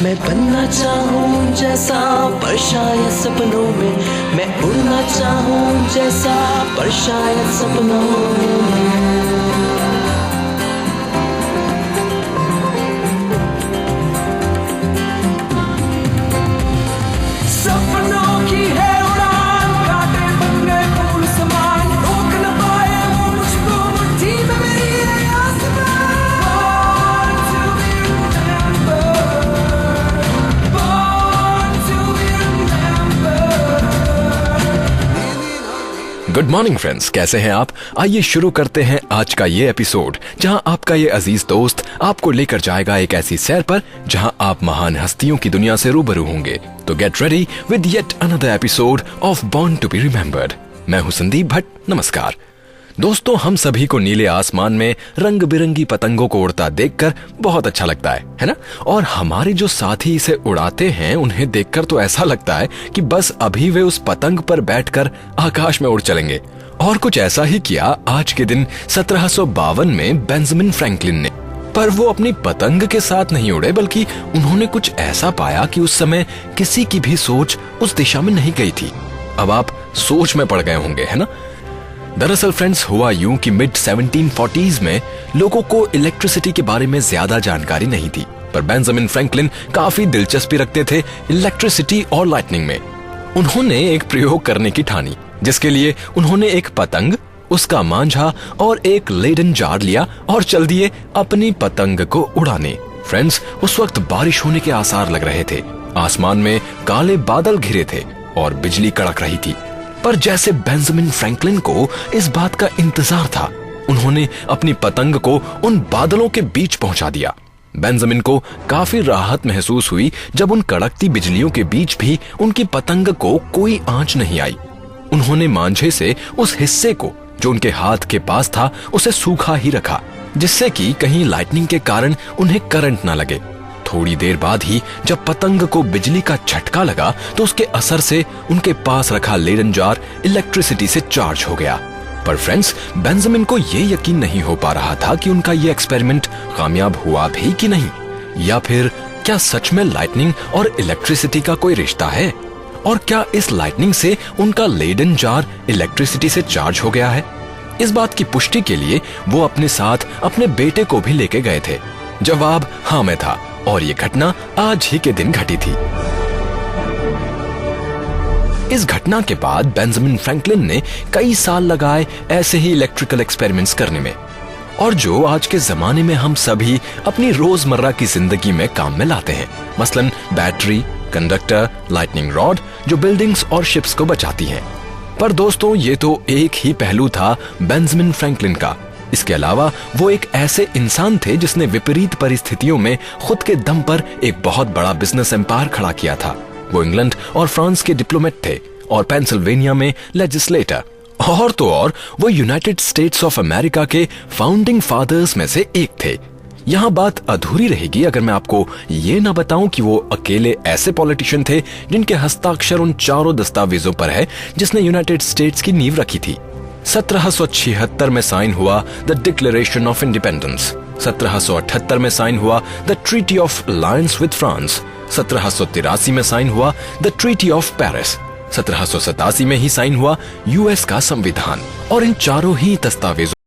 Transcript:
मैं बनना चाहूँ जैसा पर शायद सपनों में, मैं उड़ना चाहूँ जैसा पर शायद सपनों में। सपनों की है उड़ान, काटे बन गए फूल समान, रोक न पाए वो मुझको मुट्ठी में मेरी है आसमां। गुड मॉर्निंग फ्रेंड्स, कैसे हैं आप? आइए शुरू करते हैं आज का ये एपिसोड, जहां आपका ये अजीज दोस्त आपको लेकर जाएगा एक ऐसी सैर पर जहां आप महान हस्तियों की दुनिया से रूबरू होंगे। तो get ready with yet another episode of born to be remembered. मैं हूं संदीप भट्ट। नमस्कार दोस्तों, हम सभी को नीले आसमान में रंग बिरंगी पतंगों को उड़ता देखकर बहुत अच्छा लगता है ना? और हमारे जो साथी इसे उड़ाते हैं उन्हें देखकर तो ऐसा लगता है कि बस अभी वे उस पतंग पर बैठकर आकाश में उड़ चलेंगे। और कुछ ऐसा ही किया आज के दिन 1752 में बेंजामिन फ्रैंकलिन ने। पर वो अपनी पतंग के साथ नहीं उड़े, बल्कि उन्होंने कुछ ऐसा पाया कि उस समय किसी की भी सोच उस दिशा में नहीं गई थी। अब आप सोच में पड़ गए होंगे, है ना? दरअसल फ्रेंड्स, हुआ यूं कि मिड 1740s में लोगों को इलेक्ट्रिसिटी के बारे में ज्यादा जानकारी नहीं थी, पर बेंजामिन फ्रैंकलिन काफी दिलचस्पी रखते थे इलेक्ट्रिसिटी और लाइटनिंग में। उन्होंने एक प्रयोग करने की ठानी, जिसके लिए उन्होंने एक पतंग, उसका मांझा और एक लेडन जार लिया और चल दिए अपनी पतंग को उड़ाने। फ्रेंड्स, उस वक्त बारिश होने के आसार लग रहे थे, आसमान में काले बादल घिरे थे और बिजली कड़क रही थी। पर जैसे बेंजामिन फ्रैंकलिन को इस बात का इंतजार था, उन्होंने अपनी पतंग को उन बादलों के बीच पहुंचा दिया। बेंजामिन को काफी राहत महसूस हुई जब उन कड़कती बिजलियों के बीच भी उनकी पतंग को कोई आंच नहीं आई। उन्होंने मांझे से उस हिस्से को जो उनके हाथ के पास था उसे सूखा ही रखा, जिससे कि कहीं लाइटनिंग के कारण उन्हें करंट न लगे। थोड़ी देर बाद ही जब पतंग को बिजली का झटका लगा तो उसके असर से उनके पास रखा लेडन जार इलेक्ट्रिसिटी से चार्ज हो गया। पर फ्रेंड्स, बेंजामिन को यह यकीन नहीं हो पा रहा था कि उनका यह एक्सपेरिमेंट कामयाब हुआ भी कि नहीं, या फिर क्या सच में लाइटनिंग और इलेक्ट्रिसिटी का कोई रिश्ता है, और क्या इस लाइटनिंग से उनका लेडन जार इलेक्ट्रिसिटी से चार्ज हो गया है। इस बात की पुष्टि के लिए वो अपने साथ अपने बेटे को भी लेके गए थे। जवाब हाँ में था, और ये घटना आज ही के दिन घटी थी। इस घटना के बाद बेंजामिन फ्रैंकलिन ने कई साल लगाए ऐसे ही इलेक्ट्रिकल एक्सपेरिमेंट्स करने में, और जो आज के जमाने में हम सभी अपनी रोजमर्रा की जिंदगी में काम में लाते हैं। मसलन बैटरी, कंडक्टर, लाइटनिंग रॉड, जो बिल्डिंग्स और शिप्स को बचाती हैं। पर दोस्तों, ये तो एक ही पहलू था बेंजामिन फ्रैंकलिन का। इसके अलावा वो एक ऐसे इंसान थे जिसने विपरीत परिस्थितियों में खुद के दम पर एक बहुत बड़ा बिजनेस एम्पायर खड़ा किया था। वो इंग्लैंड और फ्रांस के डिप्लोमेट थे और पेंसिल्वेनिया में लेजिस्लेटर, और तो और वो यूनाइटेड स्टेट्स ऑफ अमेरिका के फाउंडिंग फादर्स में से एक थे। यहाँ बात अधूरी रहेगी अगर मैं आपको ये ना बताऊं कि वो अकेले ऐसे पॉलिटिशियन थे जिनके हस्ताक्षर उन चारों दस्तावेजों पर है जिसने यूनाइटेड स्टेट्स की नींव रखी थी। 1776 में साइन हुआ द डिक्लेरेशन ऑफ इंडिपेंडेंस, 1778 में साइन हुआ the treaty of alliance with France, 1783 में साइन हुआ द ट्रीटी ऑफ पेरिस, 1787 में ही साइन हुआ यूएस का संविधान। और इन चारों ही दस्तावेजों